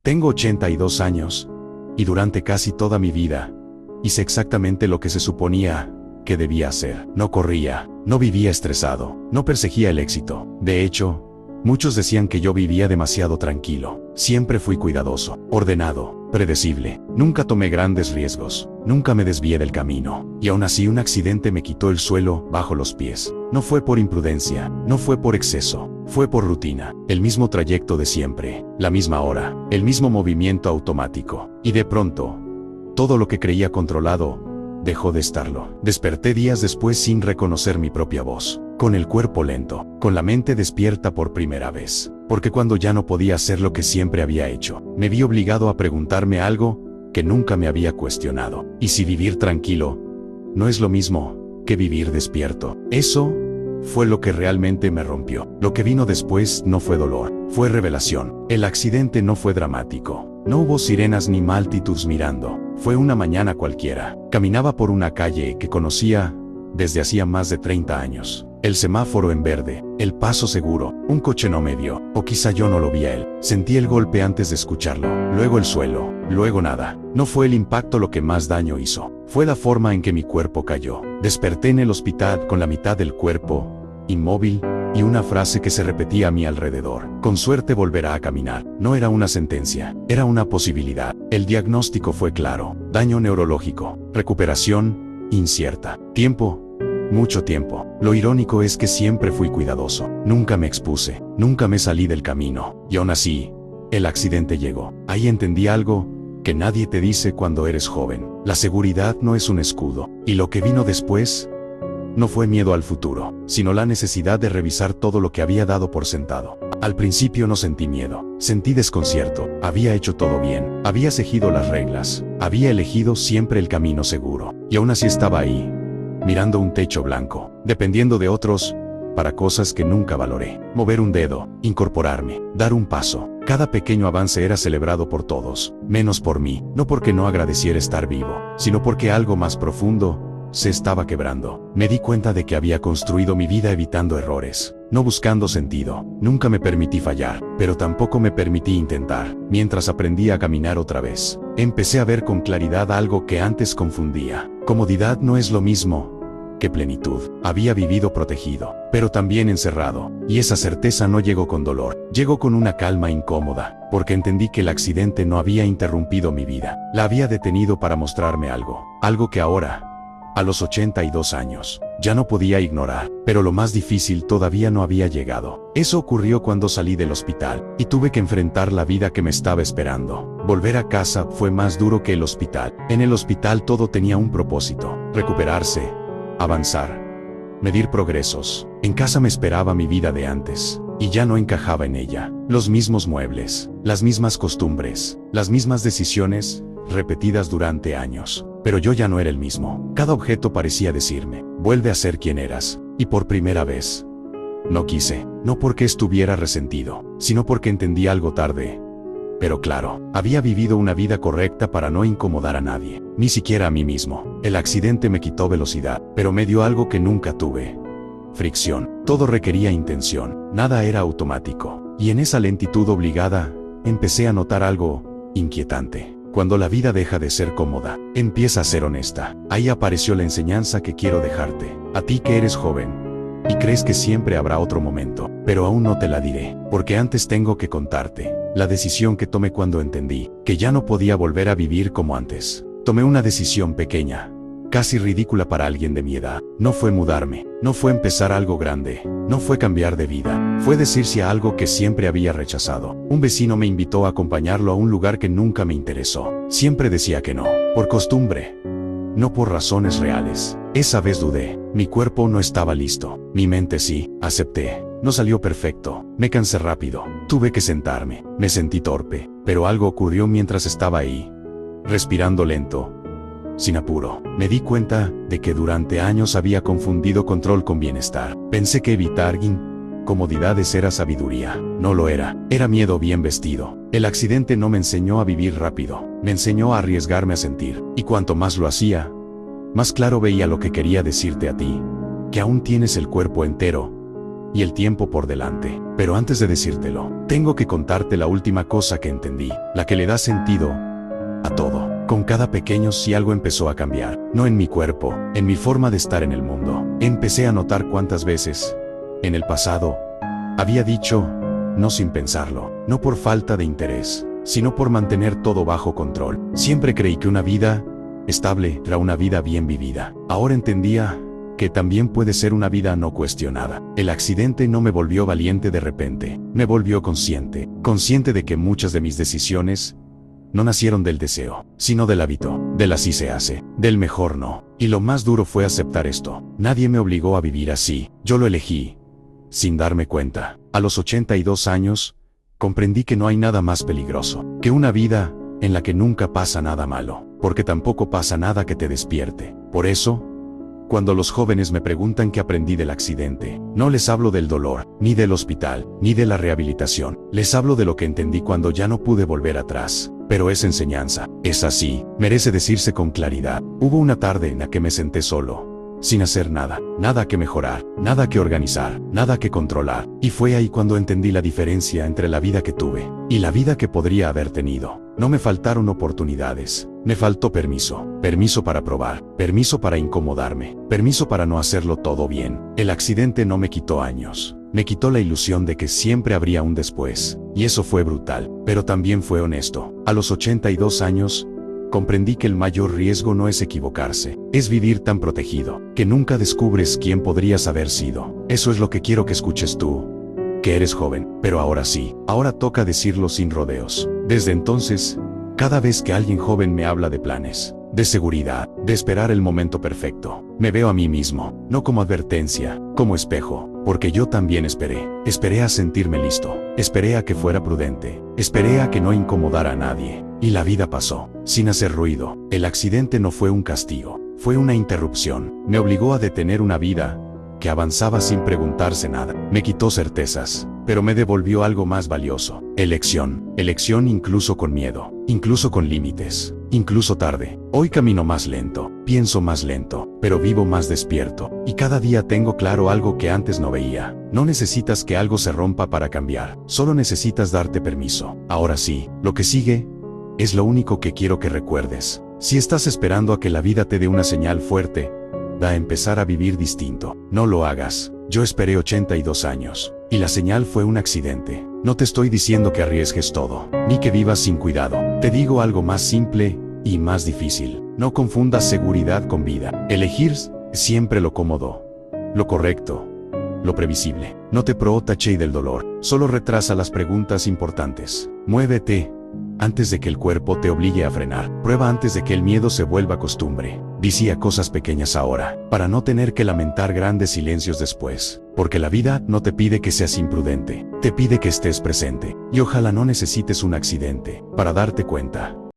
Tengo 82 años, y durante casi toda mi vida, hice exactamente lo que se suponía que debía hacer. No corría, no vivía estresado, no perseguía el éxito. De hecho, muchos decían que yo vivía demasiado tranquilo. Siempre fui cuidadoso, ordenado, predecible. Nunca tomé grandes riesgos, nunca me desvié del camino. Y aún así un accidente me quitó el suelo bajo los pies. No fue por imprudencia, no fue por exceso, fue por rutina. El mismo trayecto de siempre, la misma hora, el mismo movimiento automático. Y de pronto, todo lo que creía controlado dejó de estarlo. Desperté días después sin reconocer mi propia voz, con el cuerpo lento, con la mente despierta por primera vez. Porque cuando ya no podía hacer lo que siempre había hecho, me vi obligado a preguntarme algo que nunca me había cuestionado. ¿Y si vivir tranquilo no es lo mismo que vivir despierto? Eso fue lo que realmente me rompió. Lo que vino después no fue dolor, fue revelación. El accidente no fue dramático. No hubo sirenas ni multitudes mirando. Fue una mañana cualquiera. Caminaba por una calle que conocía desde hacía más de 30 años. El semáforo en verde, el paso seguro, un coche no me vio, o quizá yo no lo vi a él. Sentí el golpe antes de escucharlo, luego el suelo, luego nada. No fue el impacto lo que más daño hizo, fue la forma en que mi cuerpo cayó. Desperté en el hospital con la mitad del cuerpo inmóvil, y una frase que se repetía a mi alrededor: con suerte volverá a caminar. No era una sentencia, era una posibilidad. El diagnóstico fue claro: daño neurológico, recuperación incierta, tiempo, mucho tiempo. Lo irónico es que siempre fui cuidadoso, nunca me expuse, nunca me salí del camino, y aún así, el accidente llegó. Ahí entendí algo que nadie te dice cuando eres joven: la seguridad no es un escudo. Y lo que vino después no fue miedo al futuro, sino la necesidad de revisar todo lo que había dado por sentado. Al principio no sentí miedo, sentí desconcierto. Había hecho todo bien, había seguido las reglas, había elegido siempre el camino seguro, y aún así estaba ahí, mirando un techo blanco, dependiendo de otros para cosas que nunca valoré. Mover un dedo, incorporarme, dar un paso. Cada pequeño avance era celebrado por todos, menos por mí, no porque no agradeciera estar vivo, sino porque algo más profundo se estaba quebrando. Me di cuenta de que había construido mi vida evitando errores, no buscando sentido. Nunca me permití fallar, pero tampoco me permití intentar. Mientras aprendía a caminar otra vez, empecé a ver con claridad algo que antes confundía. Comodidad no es lo mismo que plenitud. Había vivido protegido, pero también encerrado, y esa certeza no llegó con dolor, llegó con una calma incómoda, porque entendí que el accidente no había interrumpido mi vida, la había detenido para mostrarme algo que ahora, a los 82 años, ya no podía ignorar. Pero lo más difícil todavía no había llegado. Eso ocurrió cuando salí del hospital, y tuve que enfrentar la vida que me estaba esperando. Volver a casa fue más duro que el hospital. En el hospital todo tenía un propósito: recuperarse, avanzar, medir progresos. En casa me esperaba mi vida de antes, y ya no encajaba en ella. Los mismos muebles, las mismas costumbres, las mismas decisiones, repetidas durante años. Pero yo ya no era el mismo. Cada objeto parecía decirme: vuelve a ser quien eras. Y por primera vez, no quise, no porque estuviera resentido, sino porque entendí algo tarde. Pero claro, había vivido una vida correcta para no incomodar a nadie, ni siquiera a mí mismo. El accidente me quitó velocidad, pero me dio algo que nunca tuve: fricción. Todo requería intención, nada era automático. Y en esa lentitud obligada, empecé a notar algo inquietante. Cuando la vida deja de ser cómoda, empieza a ser honesta. Ahí apareció la enseñanza que quiero dejarte, a ti que eres joven y crees que siempre habrá otro momento, pero aún no te la diré, porque antes tengo que contarte la decisión que tomé cuando entendí que ya no podía volver a vivir como antes. Tomé una decisión pequeña, casi ridícula para alguien de mi edad. No fue mudarme, no fue empezar algo grande, no fue cambiar de vida, fue decir sí a algo que siempre había rechazado. Un vecino me invitó a acompañarlo a un lugar que nunca me interesó. Siempre decía que no, por costumbre, no por razones reales. Esa vez dudé, mi cuerpo no estaba listo, mi mente sí. Acepté. No salió perfecto, me cansé rápido, tuve que sentarme, me sentí torpe, pero algo ocurrió mientras estaba ahí, respirando lento, sin apuro. Me di cuenta de que durante años había confundido control con bienestar. Pensé que evitar incomodidades era sabiduría. No lo era, era miedo bien vestido. El accidente no me enseñó a vivir rápido, me enseñó a arriesgarme a sentir. Y cuanto más lo hacía, más claro veía lo que quería decirte a ti: que aún tienes el cuerpo entero y el tiempo por delante. Pero antes de decírtelo, tengo que contarte la última cosa que entendí, la que le da sentido a todo. Con cada pequeño sí algo empezó a cambiar, no en mi cuerpo, en mi forma de estar en el mundo. Empecé a notar cuántas veces, en el pasado, había dicho no sin pensarlo, no por falta de interés, sino por mantener todo bajo control. Siempre creí que una vida estable era una vida bien vivida. Ahora entendía que también puede ser una vida no cuestionada. El accidente no me volvió valiente de repente, me volvió consciente, consciente de que muchas de mis decisiones no nacieron del deseo, sino del hábito, del así se hace, del mejor no. Y lo más duro fue aceptar esto. Nadie me obligó a vivir así, yo lo elegí, sin darme cuenta. A los 82 años, comprendí que no hay nada más peligroso que una vida en la que nunca pasa nada malo, porque tampoco pasa nada que te despierte. Por eso, cuando los jóvenes me preguntan qué aprendí del accidente, no les hablo del dolor, ni del hospital, ni de la rehabilitación. Les hablo de lo que entendí cuando ya no pude volver atrás. Pero es enseñanza, es así, merece decirse con claridad. Hubo una tarde en la que me senté solo, sin hacer nada, nada que mejorar, nada que organizar, nada que controlar. Y fue ahí cuando entendí la diferencia entre la vida que tuve y la vida que podría haber tenido. No me faltaron oportunidades, me faltó permiso. Permiso para probar, permiso para incomodarme, permiso para no hacerlo todo bien. El accidente no me quitó años. Me quitó la ilusión de que siempre habría un después, y eso fue brutal, pero también fue honesto. A los 82 años, comprendí que el mayor riesgo no es equivocarse, es vivir tan protegido, que nunca descubres quién podrías haber sido. Eso es lo que quiero que escuches tú, que eres joven, pero ahora sí, ahora toca decirlo sin rodeos. Desde entonces, cada vez que alguien joven me habla de planes, de seguridad, de esperar el momento perfecto, me veo a mí mismo, no como advertencia, como espejo, porque yo también esperé. Esperé a sentirme listo, esperé a que fuera prudente, esperé a que no incomodara a nadie. Y la vida pasó, sin hacer ruido. El accidente no fue un castigo, fue una interrupción. Me obligó a detener una vida que avanzaba sin preguntarse nada. Me quitó certezas, pero me devolvió algo más valioso. Elección. Elección incluso con miedo, incluso con límites, incluso tarde. Hoy camino más lento, pienso más lento, pero vivo más despierto. Y cada día tengo claro algo que antes no veía. No necesitas que algo se rompa para cambiar, solo necesitas darte permiso. Ahora sí, lo que sigue es lo único que quiero que recuerdes. Si estás esperando a que la vida te dé una señal fuerte, da a empezar a vivir distinto. No lo hagas. Yo esperé 82 años, y la señal fue un accidente. No te estoy diciendo que arriesgues todo, ni que vivas sin cuidado. Te digo algo más simple y más difícil. No confundas seguridad con vida. Elegir siempre lo cómodo, lo correcto, lo previsible. No te proteja del dolor, solo retrasa las preguntas importantes. Muévete antes de que el cuerpo te obligue a frenar. Prueba antes de que el miedo se vuelva costumbre. Decía cosas pequeñas ahora, para no tener que lamentar grandes silencios después. Porque la vida no te pide que seas imprudente, te pide que estés presente. Y ojalá no necesites un accidente para darte cuenta